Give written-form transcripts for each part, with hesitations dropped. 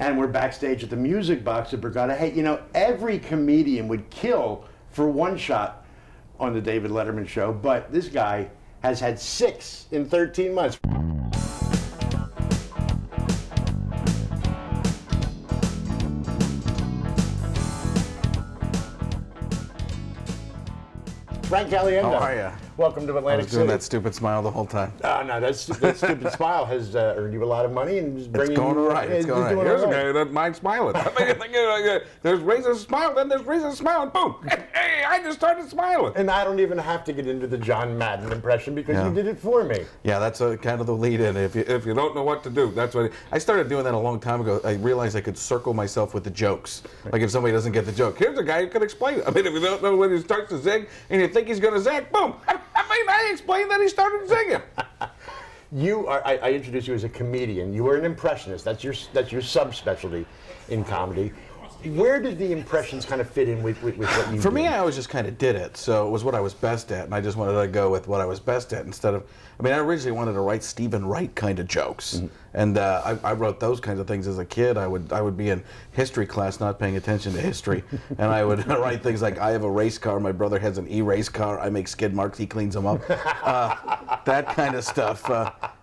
And we're backstage at the music box at Borgata. Hey, you know, every comedian would kill for one shot on the David Letterman show, but this guy has had 6 in 13 months. Frank Caliendo. How are you? Welcome to Atlantic City. I was doing that stupid smile the whole time. No, that stupid smile has earned you a lot of money and is bringing. It's going all right. It's going all right. Here's a guy who doesn't mind smiling. There's reason to smile, then there's reason to smile, and boom! Hey, I just started smiling. And I don't even have to get into the John Madden impression because you did it for me. Yeah, that's kind of the lead-in. If you don't know what to do, that's what. I started doing that a long time ago. I realized I could circle myself with the jokes. Like if somebody doesn't get the joke, Here's a guy who can explain it. I mean, if you don't know when he starts to zig and you think he's going to zag, boom! I explained that he started zigging. You are. I introduced you as a comedian. You were an impressionist. That's your subspecialty in comedy. Where did the impressions kind of fit in with what you For do? me, I always just kind of did it. So it was what I was best at, and I just wanted to go with what I was best at instead of. I mean, I originally wanted to write Stephen Wright kind of jokes, and I wrote those kinds of things as a kid. I would be in history class not paying attention to history, and I would write things like, I have a race car, my brother has an e-race car, I make skid marks, he cleans them up. That kind of stuff.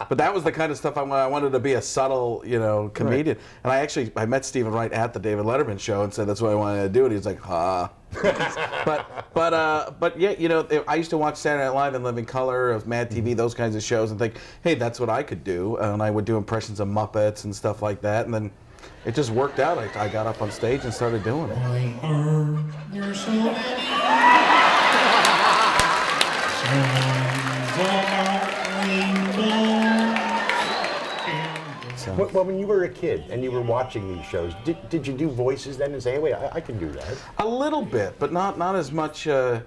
But that was the kind of stuff I wanted to be a subtle, comedian. Right. And I met Stephen Wright at the David Letterman show and said that's what I wanted to do, and he was like, ha. but yeah, I used to watch Saturday Night Live and Living Color of Mad TV, those kinds of shows, and think, hey, that's what I could do. And I would do impressions of Muppets and stuff like that, and then it just worked out. I got up on stage and started doing it. Well, when you were a kid and you were watching these shows, did you do voices then and say, hey, wait, I can do that? A little bit, but not as much. I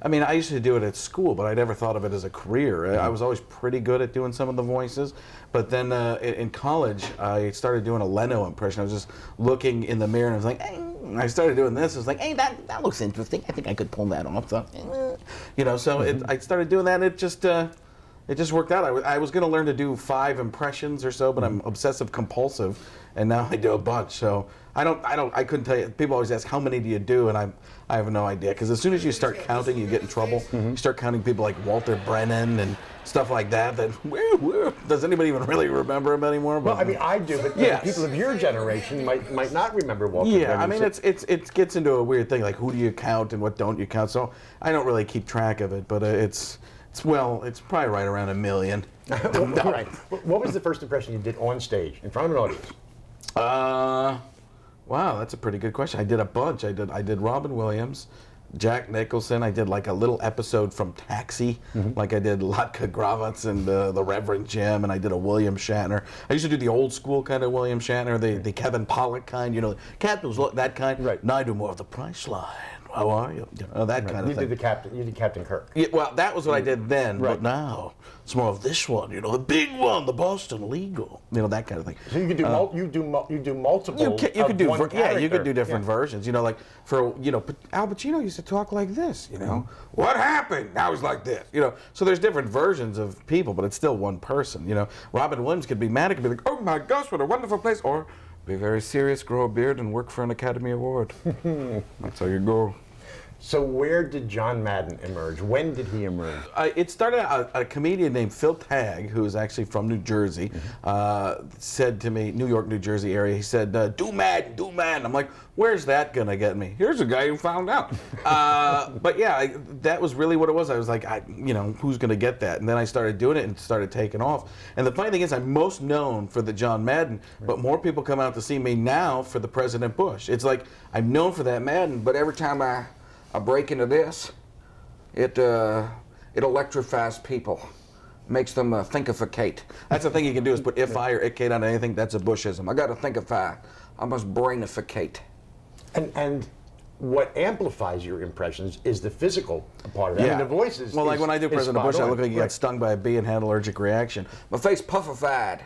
mean, I used to do it at school, but I never thought of it as a career. I was always pretty good at doing some of the voices. But then in college, I started doing a Leno impression. I was just looking in the mirror and I was like, hey. I started doing this. I was like, hey, that looks interesting. I think I could pull that off. So, I started doing that, and it just worked out. I was going to learn to do 5 impressions or so, but I'm obsessive compulsive, and now I do a bunch. So I couldn't tell you. People always ask, how many do you do? And I have no idea, because as soon as you start counting, you get in trouble. You start counting people like Walter Brennan and stuff like that. Does anybody even really remember him anymore? Well, I mean, I do, but people of your generation might not remember Walter Brennan. Yeah, I mean, it gets into a weird thing, like who do you count and what don't you count? So I don't really keep track of it, but it's probably right around 1 million. Right. What was the first impression you did on stage in front of an audience? Wow, that's a pretty good question. I did a bunch. I did Robin Williams, Jack Nicholson. I did like a little episode from Taxi, like I did Latka Gravitz and the Reverend Jim, and I did a William Shatner. I used to do the old school kind of William Shatner, the Kevin Pollak kind, Captain's that kind. Right. Now I do more of the Priceline. How are you? That kind of thing. You did Captain Kirk. Yeah, well, that was what I did then, right. But now it's more of this one, the big one, the Boston Legal, that kind of thing. So you could do you do multiple. You could do different versions. Like for Al Pacino used to talk like this. What happened? Now he's like this. So there's different versions of people, but it's still one person. Robin Williams could be mad, it could be like, oh my gosh, what a wonderful place, or be very serious, grow a beard, and work for an Academy Award. That's how you go. So where did John Madden emerge? When did he emerge? It started out, a comedian named Phil Tagg, who is actually from New Jersey, said to me, New York, New Jersey area, he said, do Madden. I'm like, where's that going to get me? Here's a guy who found out. But yeah, that was really what it was. I was like, who's going to get that? And then I started doing it and started taking off. And the funny thing is, I'm most known for the John Madden, but more people come out to see me now for the President Bush. It's like, I'm known for that Madden, but every time I break into this, it electrifies people, makes them thinkificate. That's the thing you can do, is put if I or it on anything. That's a Bushism. I got to thinkify. I must brainificate. And what amplifies your impressions is the physical part of it. Yeah. I mean, the voice is. Well, like when I do President Bush, I look like you got right. stung by a bee and had an allergic reaction. My face puffified,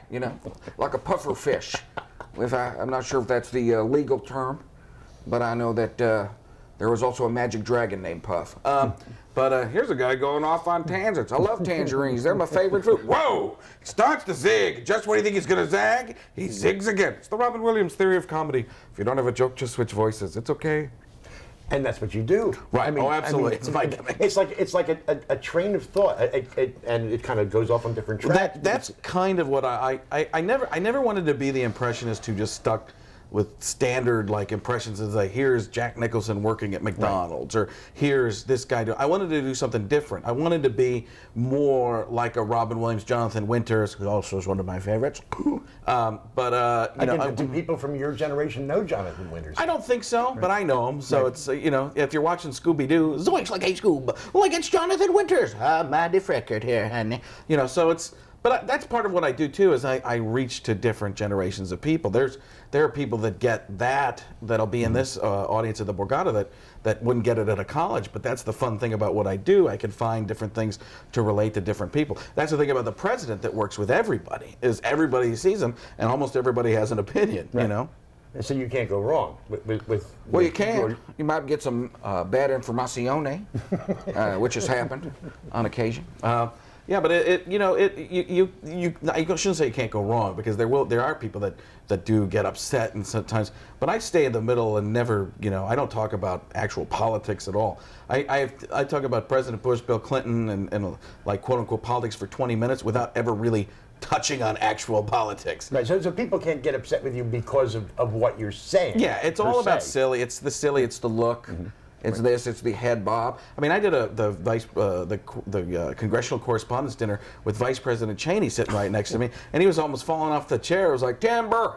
like a puffer fish. I'm not sure if that's the legal term, but I know that There was also a magic dragon named Puff. But here's a guy going off on tangents. I love tangerines. They're my favorite fruit. Whoa! Starts to zig. Just when you think he's going to zag, he zigs again. It's the Robin Williams theory of comedy. If you don't have a joke, just switch voices. It's okay. And that's what you do. Right. Absolutely. It's like a train of thought, and it kind of goes off on different tracks. That's kind of what I never wanted to be the impressionist who just stuck with standard like impressions as like, here's Jack Nicholson working at McDonald's, or here's this guy. I wanted to do something different. I wanted to be more like a Robin Williams, Jonathan Winters, who also is one of my favorites. Do people from your generation know Jonathan Winters? I don't think so, but I know him. So it's if you're watching Scooby-Doo, zoinks like a Scoob, like it's Jonathan Winters. Mighty Freckert here, honey. So it's. But that's part of what I do too. Is I reach to different generations of people. There are people that get that'll be in this audience of the Borgata that wouldn't get it at a college. But that's the fun thing about what I do. I can find different things to relate to different people. That's the thing about the president that works with everybody. Is everybody sees him, and almost everybody has an opinion. Right. So you can't go wrong with well, you can. You might get some bad informazione, which has happened on occasion. Yeah, but you shouldn't say you can't go wrong, because there are people that do get upset and sometimes. But I stay in the middle and never I don't talk about actual politics at all. I talk about President Bush, Bill Clinton, and like quote unquote politics for 20 minutes without ever really touching on actual politics. Right. So people can't get upset with you because of what you're saying. Yeah, it's all about silly. It's the silly. It's the look. Mm-hmm. It's this. It's the head bob. I mean, I did the congressional correspondence dinner with Vice President Cheney sitting right next to me, and he was almost falling off the chair. It was like timber,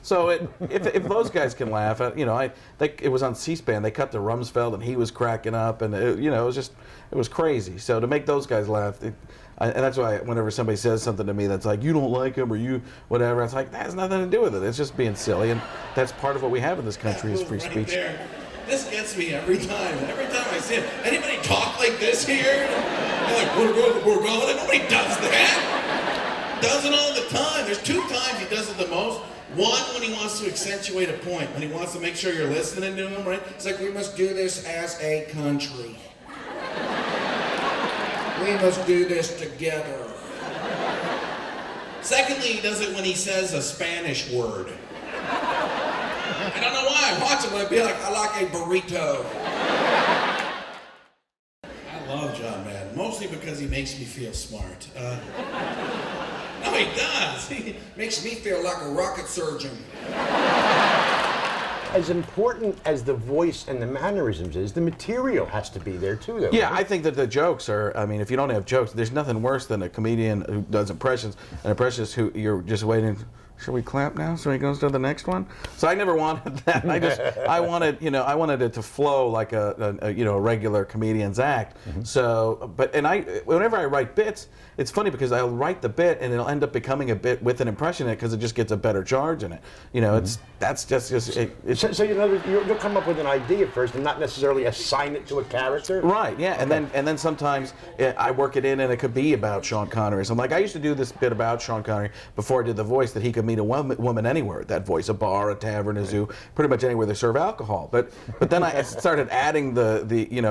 So if those guys can laugh, it was on C-SPAN. They cut to Rumsfeld, and he was cracking up, and it was crazy. So to make those guys laugh. And that's why whenever somebody says something to me that's like, you don't like him or you whatever, it's like, that has nothing to do with it. It's just being silly, and that's part of what we have in this country is free speech. There. This gets me every time. Every time I see it. Anybody talk like this here? You're like, we're going. Nobody does that. Does it all the time. There's 2 times he does it the most. One, when he wants to accentuate a point, when he wants to make sure you're listening to him, right? It's like, we must do this as a country. We must do this together. Secondly, he does it when he says a Spanish word. I don't know why. I watch him and I'd be like, I like a burrito. I love John Madden, mostly because he makes me feel smart. No, he does. He makes me feel like a rocket surgeon. As important as the voice and the mannerisms is, the material has to be there too, though. Yeah, right? I think that the jokes are, if you don't have jokes, there's nothing worse than a comedian who does impressions, an impressionist who you're just waiting, should we clap now so he goes to the next one? So I never wanted that. I wanted it to flow like a regular comedian's act. Mm-hmm. So, whenever I write bits, it's funny because I'll write the bit and it'll end up becoming a bit with an impression in it because it just gets a better charge in it. So you'll come up with an idea first and not necessarily assign it to a character. Right. Yeah. Okay. And then sometimes I work it in and it could be about Sean Connery. So I'm like, I used to do this bit about Sean Connery before I did the voice that he could meet a woman anywhere with that voice, a bar, a tavern, a zoo, pretty much anywhere they serve alcohol. But then I started adding the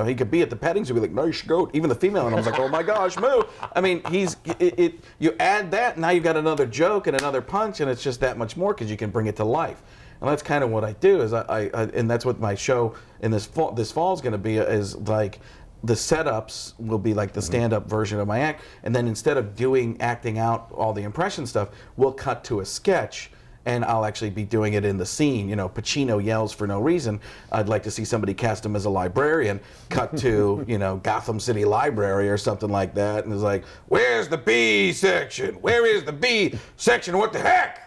he could be at the petting zoo, be like, nice goat, even the female, and I was like, oh my gosh, moo. I mean, you add that, now you've got another joke and another punch, and it's just that much more because you can bring it to life. And that's kind of what I do. Is and that's what my show in this fall is going to be. Is like the setups will be like the stand-up version of my act, and then instead of acting out all the impression stuff, we'll cut to a sketch. And I'll actually be doing it in the scene. Pacino yells for no reason. I'd like to see somebody cast him as a librarian, cut to, Gotham City Library or something like that. And it's like, where's the B section? Where is the B section? What the heck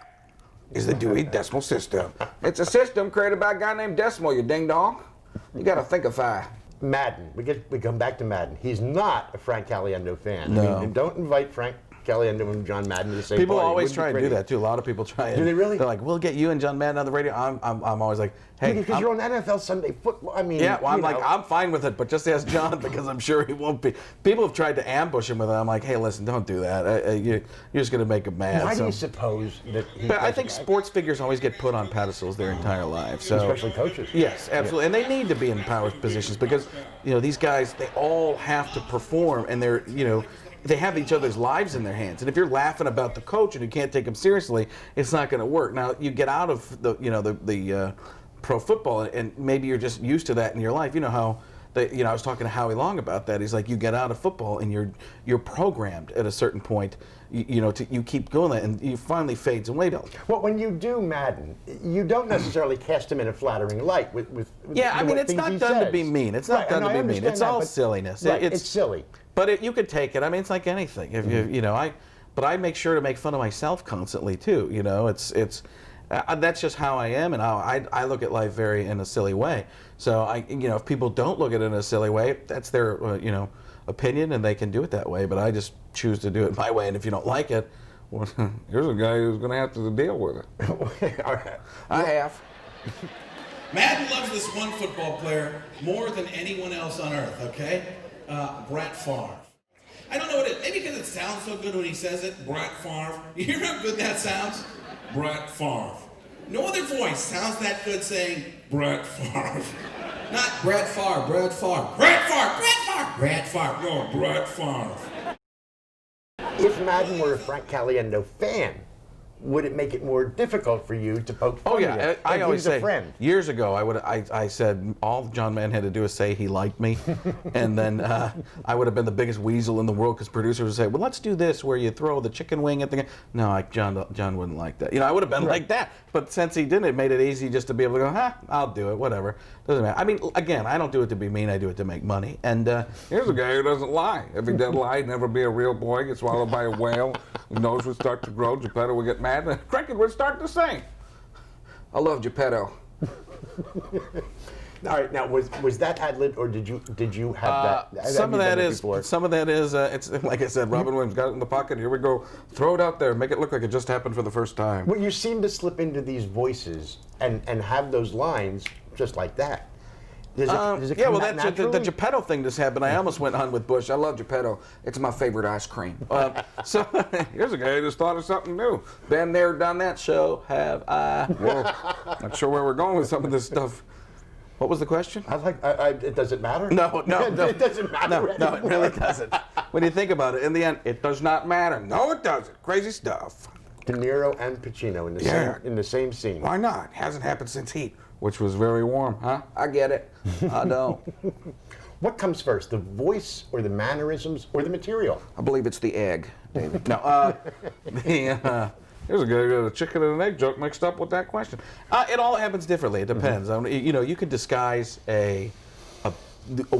is the Dewey Decimal System? It's a system created by a guy named Decimal, you ding dong. You gotta thinkify. Madden. We come back to Madden. He's not a Frank Caliendo fan. No. Don't invite Frank Caliendo and John Madden to the same People party. always Wouldn't try be and do pretty. that too. A lot of people try. Do they really? They're like, "We'll get you and John Madden on the radio." I'm always like, "Hey, Because you're on NFL Sunday Football. I mean, yeah." Well, I'm you like, know. I'm fine with it, but just ask John because I'm sure he won't be. People have tried to ambush him with it. I'm like, "Hey, listen, don't do that. You're just going to make him mad." Why do So- you suppose that he But I does think it? sports figures always get put on pedestals their entire lives. So Especially coaches. Yes, absolutely, and they need to be in power positions because these guys, they all have to perform, and they're they have each other's lives in their hands. And if you're laughing about the coach and you can't take him seriously, it's not going to work. Now you get out of the pro football, and maybe you're just used to that in your life. You know how. I was talking to Howie Long about that. He's like, you get out of football and you're programmed at a certain point, you keep going that, and you finally fades away. Well, when you do Madden, you don't necessarily cast him in a flattering light with Yeah, I mean, what it's things not he done to says. be mean. It's not Right, done and to I be mean. understand It's that, all but- silliness. Right, it's silly. But you could take it. I mean, it's like anything. If but I make sure to make fun of myself constantly too. That's just how I am, and how I look at life very in a silly way. So if people don't look at it in a silly way, that's their opinion, and they can do it that way. But I just choose to do it my way, and if you don't like it, well, Here's a guy who's going to have to deal with it. All right. I have. Madden loves this one football player more than anyone else on earth, okay? Brett Favre. I don't know what it is. Maybe because it sounds so good when he says it. Brett Favre. You hear how good that sounds? Brett Favre. No other voice sounds that good saying Brett Favre. Not Brett Favre, Brett Favre. Brett Favre, Brett Favre, Brett Favre. No, Brett Favre. If Madden were a Frank Caliendo fan, would it make it more difficult for you to poke fun oh yeah, at him? I If always he's a say friend. years ago I said all John Madden had to do is say he liked me, and then I would have been the biggest weasel in the world because producers would say, well, let's do this where you throw the chicken wing at the guy. No, John wouldn't like that. I would have been like that, but since he didn't, it made it easy just to be able to go, I'll do it, whatever, doesn't matter. I mean, again, I don't do it to be mean. I do it to make money, and Here's a guy who doesn't lie. If he did lie, he'd never be a real boy, get swallowed by a whale. His nose would start to grow, Geppetto would get mad, and Cricket would start to sing. I love Geppetto. All right, now was that ad-lib, or did you have that? some of that is before? it's like I said, Robin Williams got it in the pocket. Here we go, throw it out there, make it look like it just happened for the first time. Well, you seem to slip into these voices and have those lines just like that. Does it Yeah, come well, that that's the naturally? Geppetto thing just happened. I almost went on with Bush. I love Geppetto. It's my favorite ice cream. So Here's a guy who just thought of something new. been there, done that. So have I. Well, not sure where we're going with some of this stuff. What was the question? It doesn't matter. No, It doesn't matter. No, it really doesn't. When you think about it, in the end, it does not matter. No, it doesn't. Crazy stuff. De Niro and Pacino in the same scene. Why not? Hasn't happened since Heat, which was very warm, huh? I get it. I don't. What comes first, the voice or the mannerisms or the material? I believe it's the egg, David. No, Here's a guy who got a chicken and an egg joke mixed up with that question. it all happens differently. It depends. You could disguise a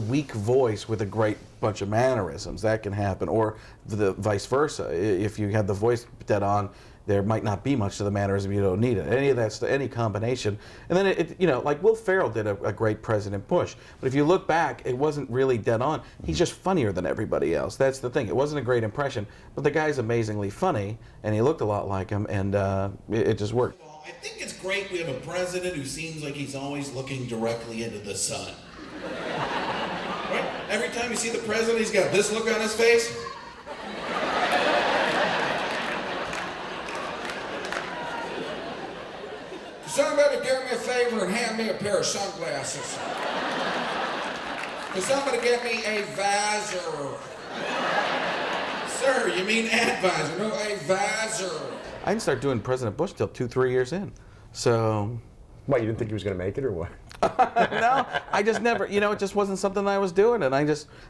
weak voice with a great bunch of mannerisms. That can happen, or the vice versa. If you have the voice dead on, there might not be much to the mannerism. You don't need it. Any of that's any combination. And then like Will Ferrell did a great President Bush. But if you look back, it wasn't really dead on. He's just funnier than everybody else. That's the thing. It wasn't a great impression, but the guy's amazingly funny, and he looked a lot like him, and it just worked. I think it's great we have a president who seems like he's always looking directly into the sun. Right? Every time you see the president, he's got this look on his face. Somebody do me a favor and hand me a pair of sunglasses. Could somebody get me a visor? Sir, you mean advisor. No, a visor. I didn't start doing President Bush till 2-3 years in. So, What, you didn't think he was going to make it or what? no, I just never, it just wasn't something I was doing. And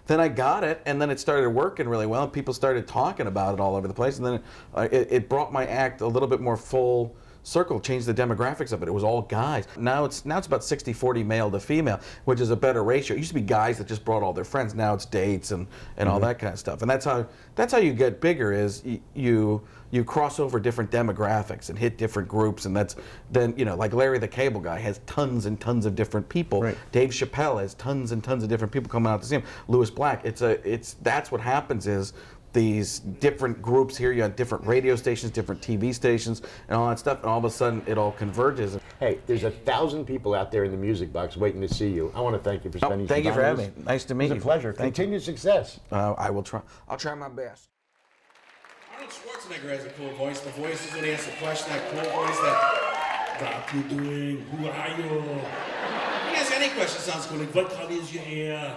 then I got it, and then it started working really well, and people started talking about it all over the place. And then it brought my act a little bit more full circle, changed the demographics of it. It was all guys. Now it's about 60-40 male to female, which is a better ratio. It used to be guys that just brought all their friends. Now it's dates and all that kind of stuff. And that's how you get bigger, is you cross over different demographics and hit different groups, and then like Larry the Cable Guy has tons and tons of different people. Right. Dave Chappelle has tons and tons of different people coming out to see him. Louis Black. That's what happens is these different groups here. You had different radio stations, different TV stations, and all that stuff. And all of a sudden, it all converges. Hey, there's 1,000 people out there in the music box waiting to see you. I want to thank you for spending some time Thank you for with having us. me. Nice to meet you. It was a pleasure. Thank you. Continued success. I will try. I'll try my best. Arnold Schwarzenegger has a cool voice. The voice is when he asks a question, that cool voice that, what you doing? Who are you? If he asks any question, sounds cool. Like, what color is your hair?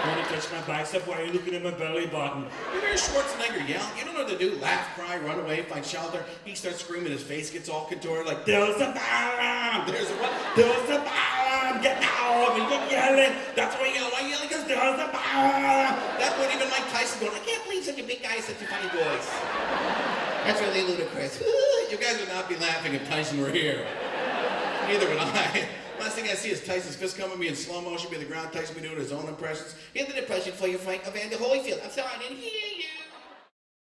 You want to touch my bicep? Why are you looking at my belly button? You hear Schwarzenegger yell. You don't know what to do. Laugh, cry, run away, find shelter. He starts screaming. His face gets all contorted like, there's a bomb! There's a what? There's a bomb! Get out! And you're yelling. That's why you yell. Why are you yelling? Because there's a bomb! That's when even Mike Tyson going, I can't believe such a big guy has such a funny voice. That's really ludicrous. You guys would not be laughing if Tyson were here. Neither would I. Last thing I see is Tyson's fist coming at me in slow motion, be the ground. Tyson be doing his own impressions. He had an impression for you, Frank, Evander Holyfield. I'm sorry, I didn't hear you.